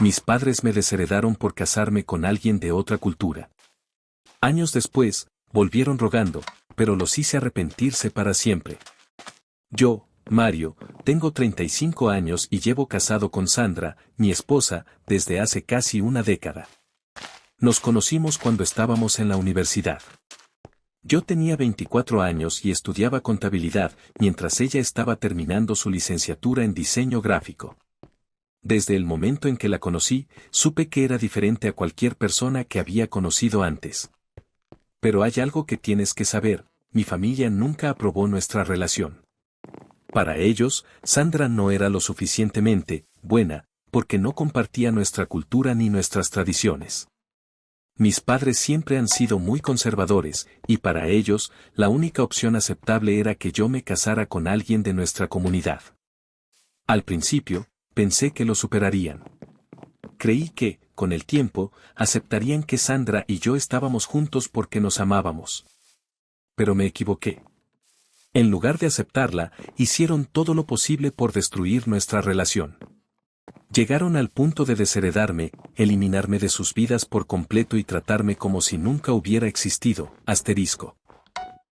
Mis padres me desheredaron por casarme con alguien de otra cultura. Años después, volvieron rogando, pero los hice arrepentirse para siempre. Yo, Mario, tengo 35 años y llevo casado con Sandra, mi esposa, desde hace casi una década. Nos conocimos cuando estábamos en la universidad. Yo tenía 24 años y estudiaba contabilidad, mientras ella estaba terminando su licenciatura en diseño gráfico. Desde el momento en que la conocí, supe que era diferente a cualquier persona que había conocido antes. Pero hay algo que tienes que saber, mi familia nunca aprobó nuestra relación. Para ellos, Sandra no era lo suficientemente buena, porque no compartía nuestra cultura ni nuestras tradiciones. Mis padres siempre han sido muy conservadores, y para ellos, la única opción aceptable era que yo me casara con alguien de nuestra comunidad. Al principio, pensé que lo superarían. Creí que, con el tiempo, aceptarían que Sandra y yo estábamos juntos porque nos amábamos. Pero me equivoqué. En lugar de aceptarla, hicieron todo lo posible por destruir nuestra relación. Llegaron al punto de desheredarme, eliminarme de sus vidas por completo y tratarme como si nunca hubiera existido.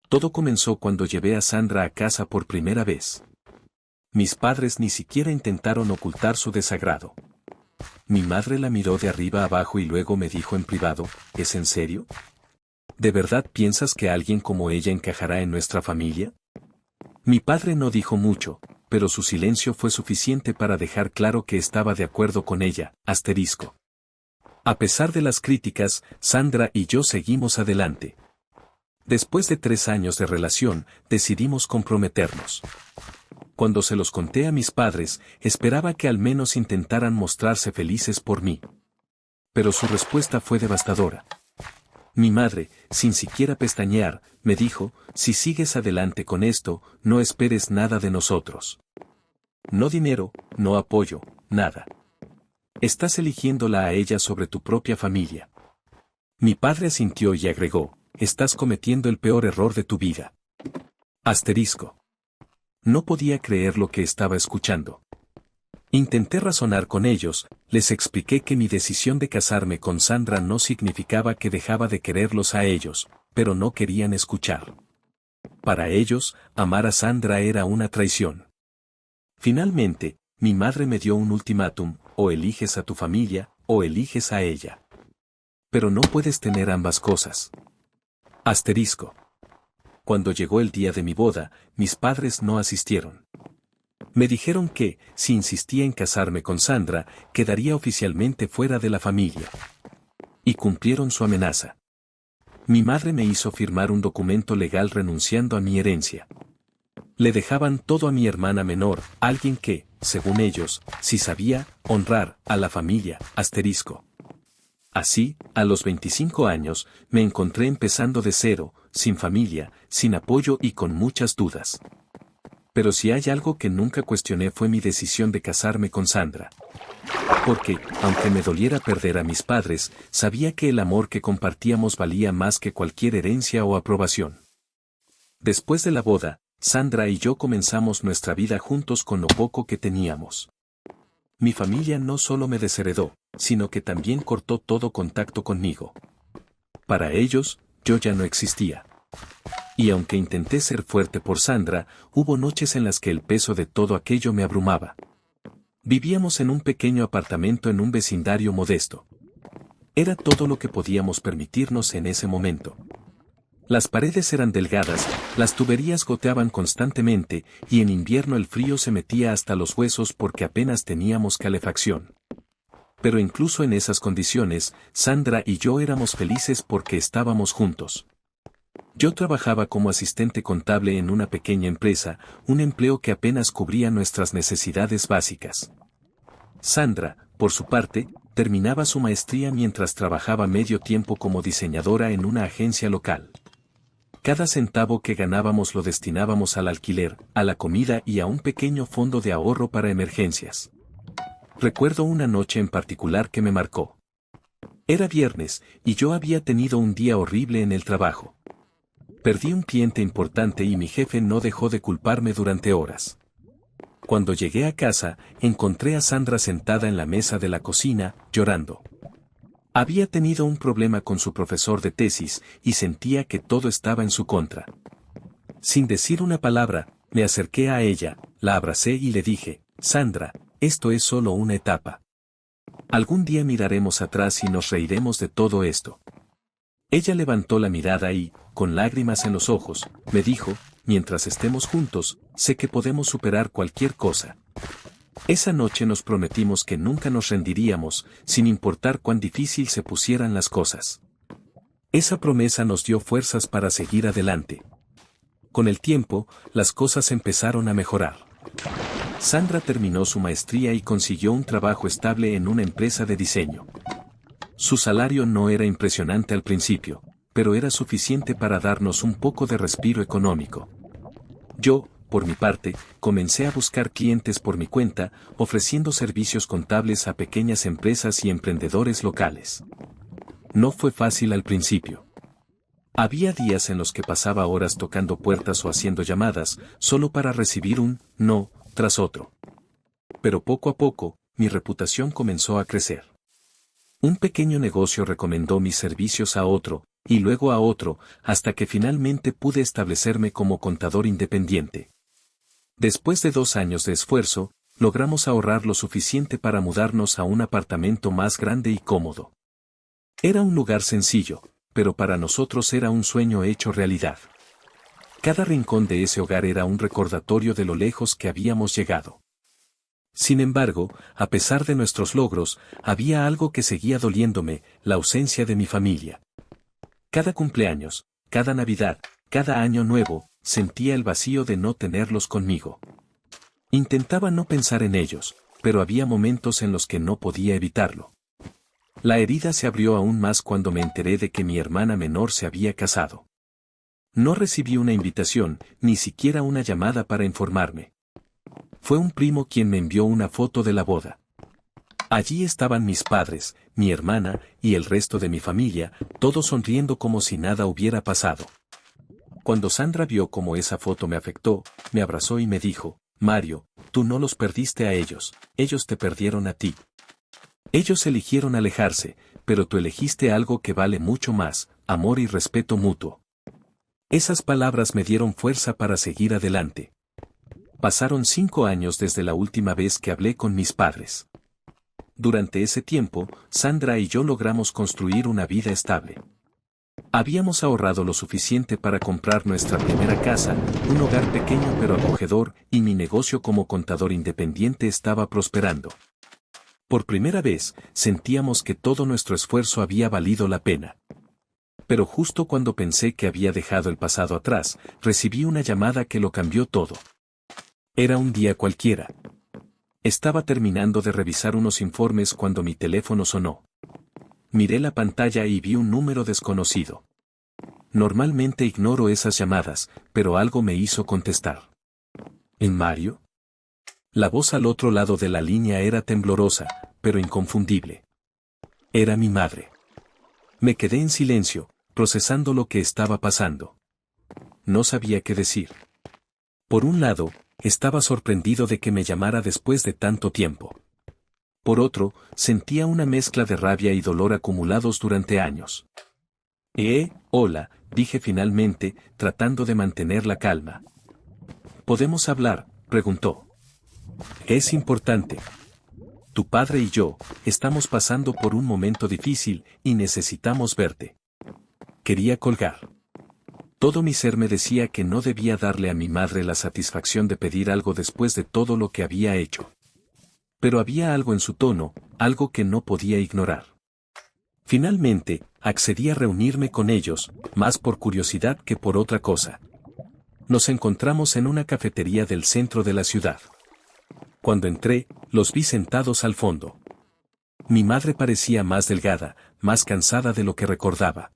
Todo comenzó cuando llevé a Sandra a casa por primera vez. Mis padres ni siquiera intentaron ocultar su desagrado. Mi madre la miró de arriba abajo y luego me dijo en privado, ¿es en serio? ¿De verdad piensas que alguien como ella encajará en nuestra familia? Mi padre no dijo mucho, pero su silencio fue suficiente para dejar claro que estaba de acuerdo con ella. A pesar de las críticas, Sandra y yo seguimos adelante. Después de 3 años de relación, decidimos comprometernos. Cuando se los conté a mis padres, esperaba que al menos intentaran mostrarse felices por mí. Pero su respuesta fue devastadora. Mi madre, sin siquiera pestañear, me dijo, si sigues adelante con esto, no esperes nada de nosotros. No dinero, no apoyo, nada. Estás eligiéndola a ella sobre tu propia familia. Mi padre asintió y agregó, estás cometiendo el peor error de tu vida. No podía creer lo que estaba escuchando. Intenté razonar con ellos, les expliqué que mi decisión de casarme con Sandra no significaba que dejaba de quererlos a ellos, pero no querían escuchar. Para ellos, amar a Sandra era una traición. Finalmente, mi madre me dio un ultimátum, o eliges a tu familia, o eliges a ella. Pero no puedes tener ambas cosas. Cuando llegó el día de mi boda, mis padres no asistieron. Me dijeron que, si insistía en casarme con Sandra, quedaría oficialmente fuera de la familia. Y cumplieron su amenaza. Mi madre me hizo firmar un documento legal renunciando a mi herencia. Le dejaban todo a mi hermana menor, alguien que, según ellos, sí sabía honrar a la familia. Así, a los 25 años, me encontré empezando de cero, sin familia, sin apoyo y con muchas dudas. Pero si hay algo que nunca cuestioné fue mi decisión de casarme con Sandra. Porque, aunque me doliera perder a mis padres, sabía que el amor que compartíamos valía más que cualquier herencia o aprobación. Después de la boda, Sandra y yo comenzamos nuestra vida juntos con lo poco que teníamos. Mi familia no solo me desheredó, sino que también cortó todo contacto conmigo. Para ellos, yo ya no existía. Y aunque intenté ser fuerte por Sandra, hubo noches en las que el peso de todo aquello me abrumaba. Vivíamos en un pequeño apartamento en un vecindario modesto. Era todo lo que podíamos permitirnos en ese momento. Las paredes eran delgadas, las tuberías goteaban constantemente, y en invierno el frío se metía hasta los huesos porque apenas teníamos calefacción. Pero incluso en esas condiciones, Sandra y yo éramos felices porque estábamos juntos. Yo trabajaba como asistente contable en una pequeña empresa, un empleo que apenas cubría nuestras necesidades básicas. Sandra, por su parte, terminaba su maestría mientras trabajaba medio tiempo como diseñadora en una agencia local. Cada centavo que ganábamos lo destinábamos al alquiler, a la comida y a un pequeño fondo de ahorro para emergencias. Recuerdo una noche en particular que me marcó. Era viernes, y yo había tenido un día horrible en el trabajo. Perdí un cliente importante y mi jefe no dejó de culparme durante horas. Cuando llegué a casa, encontré a Sandra sentada en la mesa de la cocina, llorando. Había tenido un problema con su profesor de tesis y sentía que todo estaba en su contra. Sin decir una palabra, me acerqué a ella, la abracé y le dije, Sandra, esto es solo una etapa. Algún día miraremos atrás y nos reiremos de todo esto. Ella levantó la mirada y, con lágrimas en los ojos, me dijo, mientras estemos juntos, sé que podemos superar cualquier cosa. Esa noche nos prometimos que nunca nos rendiríamos, sin importar cuán difícil se pusieran las cosas. Esa promesa nos dio fuerzas para seguir adelante. Con el tiempo, las cosas empezaron a mejorar. Sandra terminó su maestría y consiguió un trabajo estable en una empresa de diseño. Su salario no era impresionante al principio, pero era suficiente para darnos un poco de respiro económico. Yo, por mi parte, comencé a buscar clientes por mi cuenta, ofreciendo servicios contables a pequeñas empresas y emprendedores locales. No fue fácil al principio. Había días en los que pasaba horas tocando puertas o haciendo llamadas, solo para recibir un no tras otro. Pero poco a poco, mi reputación comenzó a crecer. Un pequeño negocio recomendó mis servicios a otro, y luego a otro, hasta que finalmente pude establecerme como contador independiente. Después de 2 años de esfuerzo, logramos ahorrar lo suficiente para mudarnos a un apartamento más grande y cómodo. Era un lugar sencillo, pero para nosotros era un sueño hecho realidad. Cada rincón de ese hogar era un recordatorio de lo lejos que habíamos llegado. Sin embargo, a pesar de nuestros logros, había algo que seguía doliéndome, la ausencia de mi familia. Cada cumpleaños, cada Navidad, cada año nuevo, sentía el vacío de no tenerlos conmigo. Intentaba no pensar en ellos, pero había momentos en los que no podía evitarlo. La herida se abrió aún más cuando me enteré de que mi hermana menor se había casado. No recibí una invitación, ni siquiera una llamada para informarme. Fue un primo quien me envió una foto de la boda. Allí estaban mis padres, mi hermana, y el resto de mi familia, todos sonriendo como si nada hubiera pasado. Cuando Sandra vio cómo esa foto me afectó, me abrazó y me dijo, Mario, tú no los perdiste a ellos te perdieron a ti. Ellos eligieron alejarse, pero tú elegiste algo que vale mucho más, amor y respeto mutuo. Esas palabras me dieron fuerza para seguir adelante. Pasaron 5 años desde la última vez que hablé con mis padres. Durante ese tiempo, Sandra y yo logramos construir una vida estable. Habíamos ahorrado lo suficiente para comprar nuestra primera casa, un hogar pequeño pero acogedor, y mi negocio como contador independiente estaba prosperando. Por primera vez, sentíamos que todo nuestro esfuerzo había valido la pena. Pero justo cuando pensé que había dejado el pasado atrás, recibí una llamada que lo cambió todo. Era un día cualquiera. Estaba terminando de revisar unos informes cuando mi teléfono sonó. Miré la pantalla y vi un número desconocido. Normalmente ignoro esas llamadas, pero algo me hizo contestar. ¿En Mario? La voz al otro lado de la línea era temblorosa, pero inconfundible. Era mi madre. Me quedé en silencio, procesando lo que estaba pasando. No sabía qué decir. Por un lado, estaba sorprendido de que me llamara después de tanto tiempo. Por otro, sentía una mezcla de rabia y dolor acumulados durante años. Hola, dije finalmente, tratando de mantener la calma. ¿Podemos hablar?, preguntó. Es importante. Tu padre y yo, estamos pasando por un momento difícil, y necesitamos verte. Quería colgar. Todo mi ser me decía que no debía darle a mi madre la satisfacción de pedir algo después de todo lo que había hecho. Pero había algo en su tono, algo que no podía ignorar. Finalmente, accedí a reunirme con ellos, más por curiosidad que por otra cosa. Nos encontramos en una cafetería del centro de la ciudad. Cuando entré, los vi sentados al fondo. Mi madre parecía más delgada, más cansada de lo que recordaba.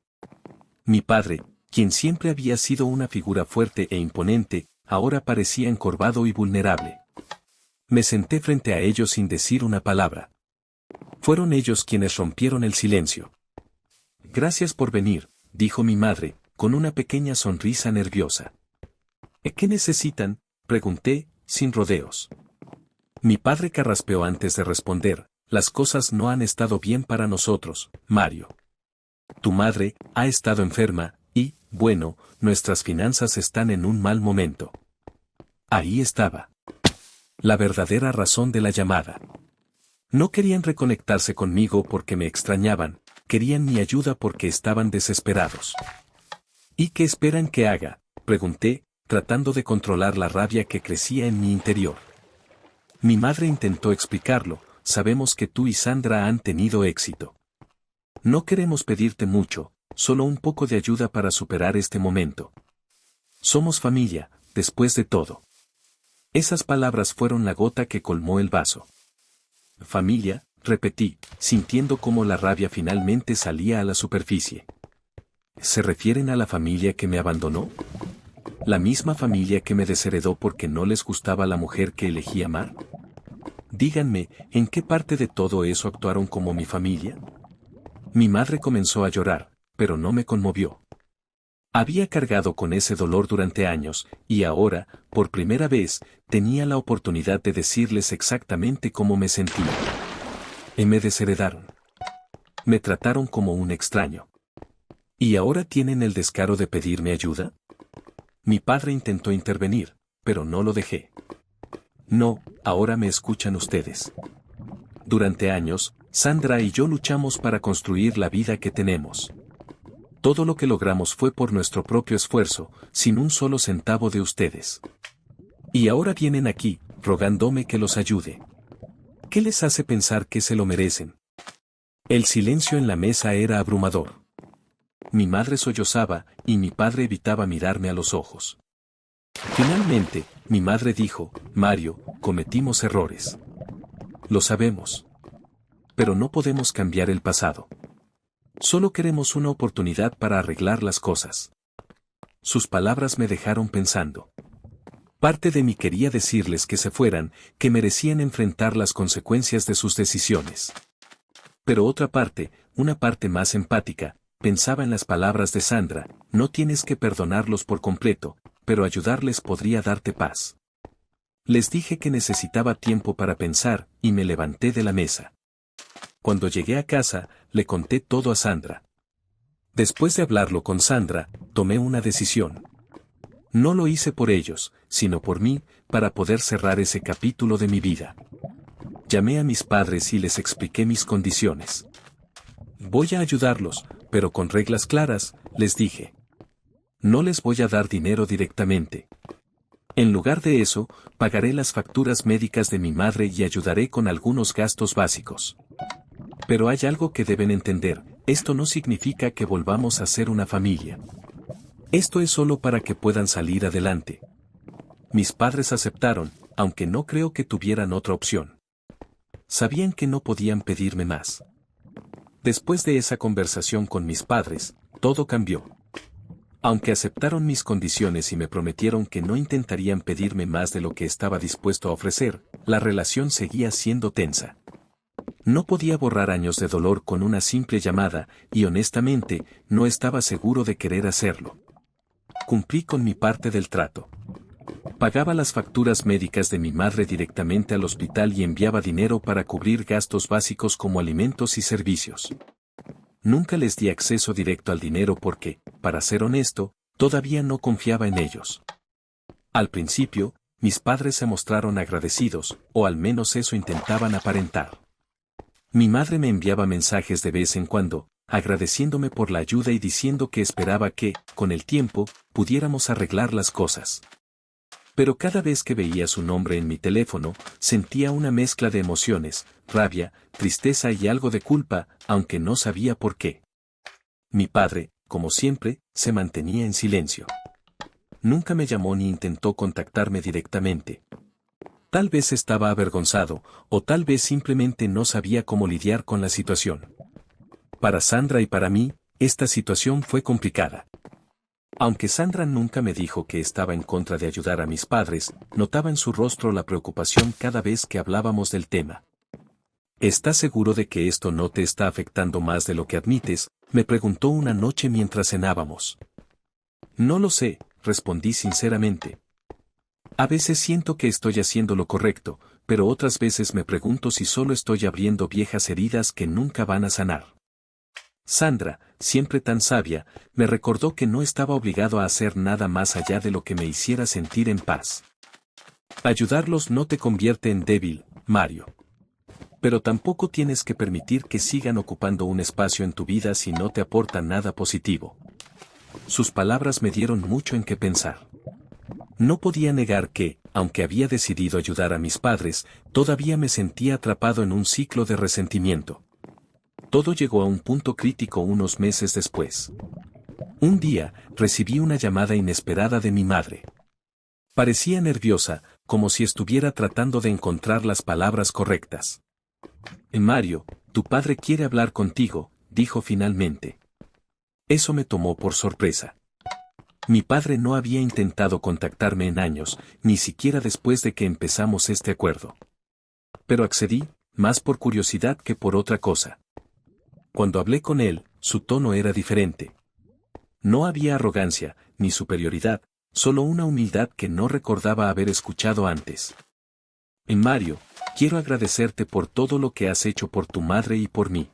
Mi padre, quien siempre había sido una figura fuerte e imponente, ahora parecía encorvado y vulnerable. Me senté frente a ellos sin decir una palabra. Fueron ellos quienes rompieron el silencio. Gracias por venir, dijo mi madre, con una pequeña sonrisa nerviosa. ¿Qué necesitan?, pregunté, sin rodeos. Mi padre carraspeó antes de responder, las cosas no han estado bien para nosotros, Mario. Tu madre ha estado enferma, y, bueno, nuestras finanzas están en un mal momento. Ahí estaba la verdadera razón de la llamada. No querían reconectarse conmigo porque me extrañaban, querían mi ayuda porque estaban desesperados. ¿Y qué esperan que haga?, pregunté, tratando de controlar la rabia que crecía en mi interior. Mi madre intentó explicarlo, sabemos que tú y Sandra han tenido éxito. No queremos pedirte mucho, solo un poco de ayuda para superar este momento. Somos familia, después de todo. Esas palabras fueron la gota que colmó el vaso. Familia, repetí, sintiendo cómo la rabia finalmente salía a la superficie. ¿Se refieren a la familia que me abandonó? ¿La misma familia que me desheredó porque no les gustaba la mujer que elegí amar? Díganme, ¿en qué parte de todo eso actuaron como mi familia? Mi madre comenzó a llorar, pero no me conmovió. Había cargado con ese dolor durante años, y ahora, por primera vez, tenía la oportunidad de decirles exactamente cómo me sentía. Me desheredaron. Me trataron como un extraño. ¿Y ahora tienen el descaro de pedirme ayuda? Mi padre intentó intervenir, pero no lo dejé. No, ahora me escuchan ustedes. Durante años, Sandra y yo luchamos para construir la vida que tenemos. Todo lo que logramos fue por nuestro propio esfuerzo, sin un solo centavo de ustedes. Y ahora vienen aquí, rogándome que los ayude. ¿Qué les hace pensar que se lo merecen? El silencio en la mesa era abrumador. Mi madre sollozaba, y mi padre evitaba mirarme a los ojos. Finalmente, mi madre dijo, Mario, cometimos errores. Lo sabemos. Pero no podemos cambiar el pasado. Solo queremos una oportunidad para arreglar las cosas. Sus palabras me dejaron pensando. Parte de mí quería decirles que se fueran, que merecían enfrentar las consecuencias de sus decisiones. Pero otra parte, una parte más empática, pensaba en las palabras de Sandra, no tienes que perdonarlos por completo, pero ayudarles podría darte paz. Les dije que necesitaba tiempo para pensar, y me levanté de la mesa. Cuando llegué a casa, le conté todo a Sandra. Después de hablarlo con Sandra, tomé una decisión. No lo hice por ellos, sino por mí, para poder cerrar ese capítulo de mi vida. Llamé a mis padres y les expliqué mis condiciones. Voy a ayudarlos, pero con reglas claras, les dije. No les voy a dar dinero directamente. En lugar de eso, pagaré las facturas médicas de mi madre y ayudaré con algunos gastos básicos. Pero hay algo que deben entender, esto no significa que volvamos a ser una familia. Esto es solo para que puedan salir adelante. Mis padres aceptaron, aunque no creo que tuvieran otra opción. Sabían que no podían pedirme más. Después de esa conversación con mis padres, todo cambió. Aunque aceptaron mis condiciones y me prometieron que no intentarían pedirme más de lo que estaba dispuesto a ofrecer, la relación seguía siendo tensa. No podía borrar años de dolor con una simple llamada, y honestamente, no estaba seguro de querer hacerlo. Cumplí con mi parte del trato. Pagaba las facturas médicas de mi madre directamente al hospital y enviaba dinero para cubrir gastos básicos como alimentos y servicios. Nunca les di acceso directo al dinero porque, para ser honesto, todavía no confiaba en ellos. Al principio, mis padres se mostraron agradecidos, o al menos eso intentaban aparentar. Mi madre me enviaba mensajes de vez en cuando, agradeciéndome por la ayuda y diciendo que esperaba que, con el tiempo, pudiéramos arreglar las cosas. Pero cada vez que veía su nombre en mi teléfono, sentía una mezcla de emociones, rabia, tristeza y algo de culpa, aunque no sabía por qué. Mi padre, como siempre, se mantenía en silencio. Nunca me llamó ni intentó contactarme directamente. Tal vez estaba avergonzado, o tal vez simplemente no sabía cómo lidiar con la situación. Para Sandra y para mí, esta situación fue complicada. Aunque Sandra nunca me dijo que estaba en contra de ayudar a mis padres, notaba en su rostro la preocupación cada vez que hablábamos del tema. ¿Estás seguro de que esto no te está afectando más de lo que admites?, me preguntó una noche mientras cenábamos. No lo sé, respondí sinceramente. A veces siento que estoy haciendo lo correcto, pero otras veces me pregunto si solo estoy abriendo viejas heridas que nunca van a sanar. Sandra, siempre tan sabia, me recordó que no estaba obligado a hacer nada más allá de lo que me hiciera sentir en paz. Ayudarlos no te convierte en débil, Mario. Pero tampoco tienes que permitir que sigan ocupando un espacio en tu vida si no te aportan nada positivo. Sus palabras me dieron mucho en qué pensar. No podía negar que, aunque había decidido ayudar a mis padres, todavía me sentía atrapado en un ciclo de resentimiento. Todo llegó a un punto crítico unos meses después. Un día, recibí una llamada inesperada de mi madre. Parecía nerviosa, como si estuviera tratando de encontrar las palabras correctas. Mario, tu padre quiere hablar contigo, dijo finalmente. Eso me tomó por sorpresa. Mi padre no había intentado contactarme en años, ni siquiera después de que empezamos este acuerdo. Pero accedí, más por curiosidad que por otra cosa. Cuando hablé con él, su tono era diferente. No había arrogancia, ni superioridad, solo una humildad que no recordaba haber escuchado antes. Mario, quiero agradecerte por todo lo que has hecho por tu madre y por mí.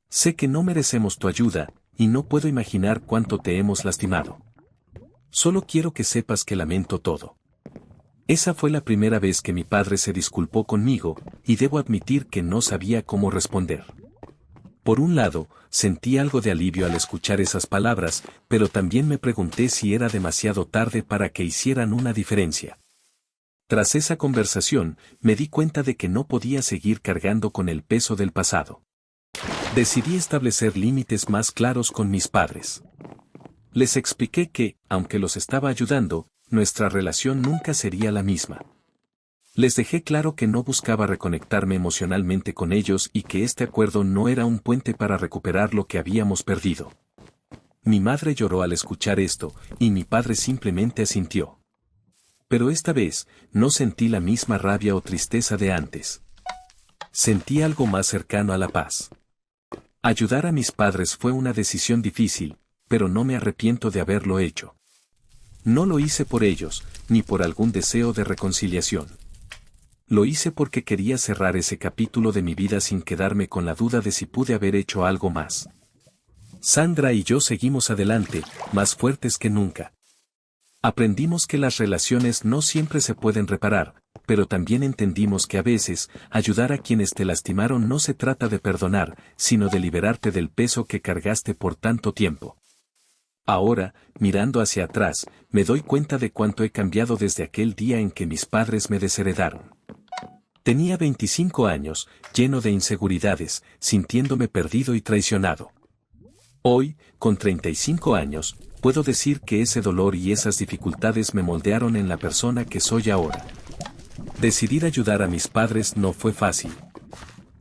Sé que no merecemos tu ayuda, y no puedo imaginar cuánto te hemos lastimado. Solo quiero que sepas que lamento todo. Esa fue la primera vez que mi padre se disculpó conmigo, y debo admitir que no sabía cómo responder. Por un lado, sentí algo de alivio al escuchar esas palabras, pero también me pregunté si era demasiado tarde para que hicieran una diferencia. Tras esa conversación, me di cuenta de que no podía seguir cargando con el peso del pasado. Decidí establecer límites más claros con mis padres. Les expliqué que, aunque los estaba ayudando, nuestra relación nunca sería la misma. Les dejé claro que no buscaba reconectarme emocionalmente con ellos y que este acuerdo no era un puente para recuperar lo que habíamos perdido. Mi madre lloró al escuchar esto, y mi padre simplemente asintió. Pero esta vez, no sentí la misma rabia o tristeza de antes. Sentí algo más cercano a la paz. Ayudar a mis padres fue una decisión difícil, pero no me arrepiento de haberlo hecho. No lo hice por ellos, ni por algún deseo de reconciliación. Lo hice porque quería cerrar ese capítulo de mi vida sin quedarme con la duda de si pude haber hecho algo más. Sandra y yo seguimos adelante, más fuertes que nunca. Aprendimos que las relaciones no siempre se pueden reparar, pero también entendimos que a veces, ayudar a quienes te lastimaron no se trata de perdonar, sino de liberarte del peso que cargaste por tanto tiempo. Ahora, mirando hacia atrás, me doy cuenta de cuánto he cambiado desde aquel día en que mis padres me desheredaron. Tenía 25 años, lleno de inseguridades, sintiéndome perdido y traicionado. Hoy, con 35 años, puedo decir que ese dolor y esas dificultades me moldearon en la persona que soy ahora. Decidir ayudar a mis padres no fue fácil.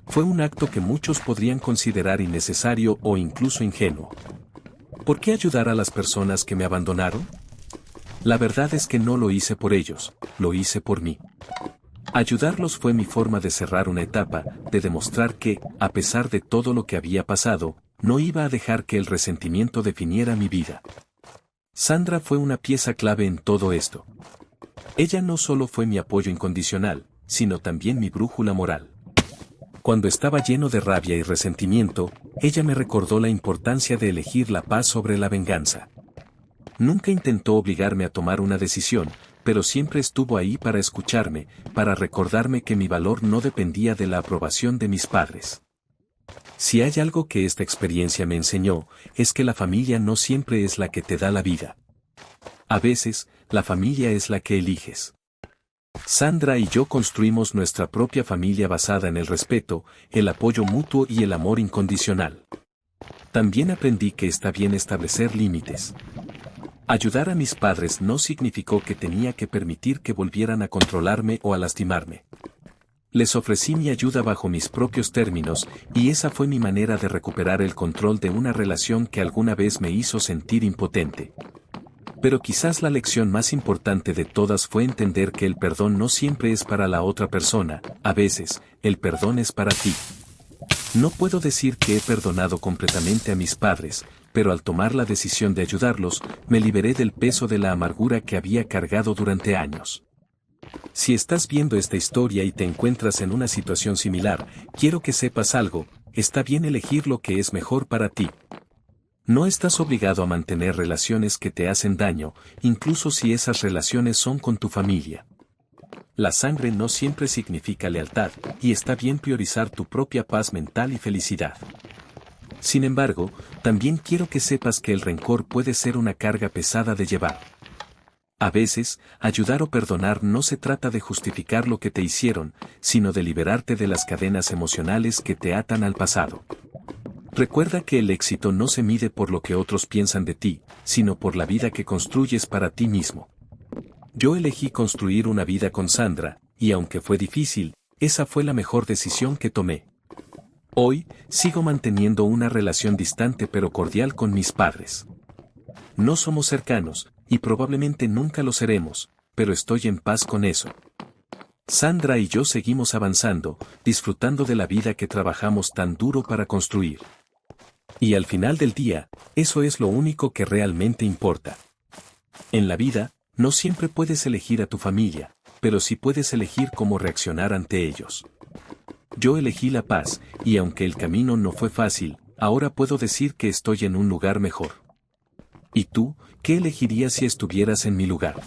Fue un acto que muchos podrían considerar innecesario o incluso ingenuo. ¿Por qué ayudar a las personas que me abandonaron? La verdad es que no lo hice por ellos, lo hice por mí. Ayudarlos fue mi forma de cerrar una etapa, de demostrar que, a pesar de todo lo que había pasado, no iba a dejar que el resentimiento definiera mi vida. Sandra fue una pieza clave en todo esto. Ella no solo fue mi apoyo incondicional, sino también mi brújula moral. Cuando estaba lleno de rabia y resentimiento, ella me recordó la importancia de elegir la paz sobre la venganza. Nunca intentó obligarme a tomar una decisión, pero siempre estuvo ahí para escucharme, para recordarme que mi valor no dependía de la aprobación de mis padres. Si hay algo que esta experiencia me enseñó, es que la familia no siempre es la que te da la vida. A veces, la familia es la que eliges. Sandra y yo construimos nuestra propia familia basada en el respeto, el apoyo mutuo y el amor incondicional. También aprendí que está bien establecer límites. Ayudar a mis padres no significó que tenía que permitir que volvieran a controlarme o a lastimarme. Les ofrecí mi ayuda bajo mis propios términos, y esa fue mi manera de recuperar el control de una relación que alguna vez me hizo sentir impotente. Pero quizás la lección más importante de todas fue entender que el perdón no siempre es para la otra persona, a veces, el perdón es para ti. No puedo decir que he perdonado completamente a mis padres, pero al tomar la decisión de ayudarlos, me liberé del peso de la amargura que había cargado durante años. Si estás viendo esta historia y te encuentras en una situación similar, quiero que sepas algo, está bien elegir lo que es mejor para ti. No estás obligado a mantener relaciones que te hacen daño, incluso si esas relaciones son con tu familia. La sangre no siempre significa lealtad, y está bien priorizar tu propia paz mental y felicidad. Sin embargo, también quiero que sepas que el rencor puede ser una carga pesada de llevar. A veces, ayudar o perdonar no se trata de justificar lo que te hicieron, sino de liberarte de las cadenas emocionales que te atan al pasado. Recuerda que el éxito no se mide por lo que otros piensan de ti, sino por la vida que construyes para ti mismo. Yo elegí construir una vida con Sandra, y aunque fue difícil, esa fue la mejor decisión que tomé. Hoy, sigo manteniendo una relación distante pero cordial con mis padres. No somos cercanos, y probablemente nunca lo seremos, pero estoy en paz con eso. Sandra y yo seguimos avanzando, disfrutando de la vida que trabajamos tan duro para construir. Y al final del día, eso es lo único que realmente importa. En la vida, no siempre puedes elegir a tu familia, pero sí puedes elegir cómo reaccionar ante ellos. Yo elegí la paz, y aunque el camino no fue fácil, ahora puedo decir que estoy en un lugar mejor. ¿Y tú, qué elegirías si estuvieras en mi lugar?